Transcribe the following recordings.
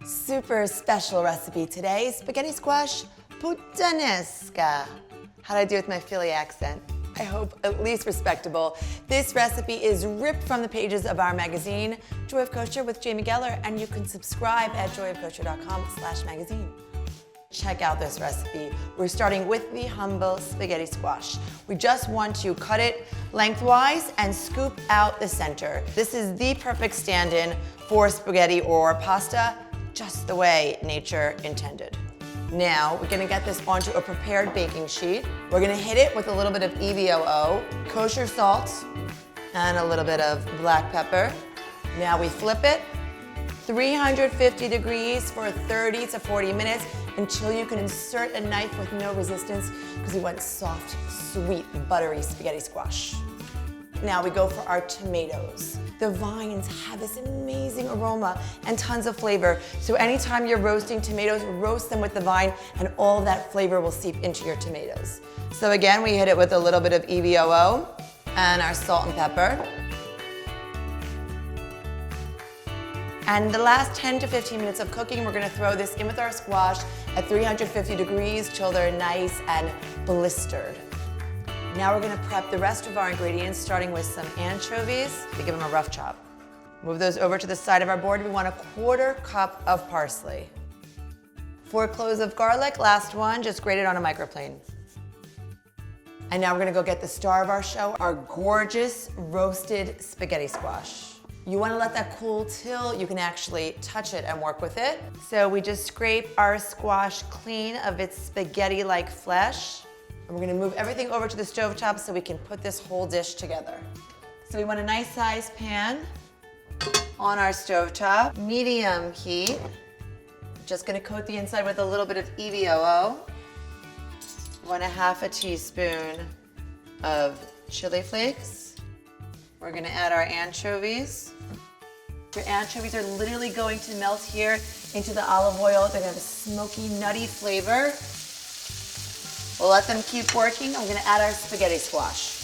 Super special recipe today, spaghetti squash Puttanesca. How'd I do with my Philly accent? I hope at least respectable. This recipe is ripped from the pages of our magazine, Joy of Kosher with Jamie Geller, and you can subscribe at joyofkosher.com/magazine. Check out this recipe. We're starting with the humble spaghetti squash. We just want to cut it lengthwise and scoop out the center. This is the perfect stand-in for spaghetti or pasta, just the way nature intended. Now, we're gonna get this onto a prepared baking sheet. We're gonna hit it with a little bit of EVOO, kosher salt, and a little bit of black pepper. Now we flip it, 350 degrees for 30 to 40 minutes until you can insert a knife with no resistance because we want soft, sweet, buttery spaghetti squash. Now we go for our tomatoes. The vines have this amazing aroma and tons of flavor. So anytime you're roasting tomatoes, roast them with the vine and all of that flavor will seep into your tomatoes. So again, we hit it with a little bit of EVOO and our salt and pepper. And the last 10 to 15 minutes of cooking, we're gonna throw this in with our squash at 350 degrees till they're nice and blistered. Now we're gonna prep the rest of our ingredients, starting with some anchovies. We give them a rough chop. Move those over to the side of our board. We want a 1/4 cup of parsley. 4 cloves of garlic, last one, just grated on a microplane. And now we're gonna go get the star of our show, our gorgeous roasted spaghetti squash. You wanna let that cool till you can actually touch it and work with it. So we just scrape our squash clean of its spaghetti-like flesh. And we're gonna move everything over to the stovetop so we can put this whole dish together. So we want a nice sized pan on our stovetop, medium heat. Just gonna coat the inside with a little bit of EVOO. 1/2 teaspoon of chili flakes. We're gonna add our anchovies. Your anchovies are literally going to melt here into the olive oil. They're gonna have a smoky, nutty flavor. We'll let them keep working. I'm gonna add our spaghetti squash.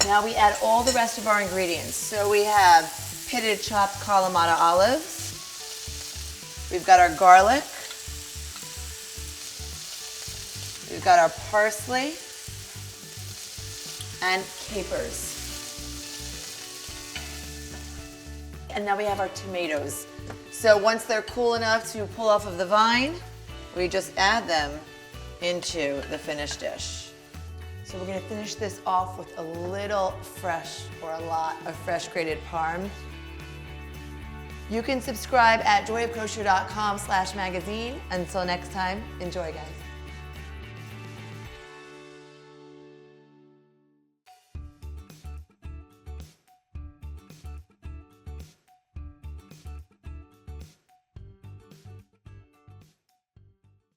Now we add all the rest of our ingredients. So we have pitted chopped Kalamata olives. We've got our garlic. We've got our parsley and capers. And now we have our tomatoes. So once they're cool enough to pull off of the vine, we just add them into the finished dish. So we're gonna finish this off with a little fresh or a lot of fresh grated parm. You can subscribe at joyofkosher.com/magazine. Until next time, enjoy guys.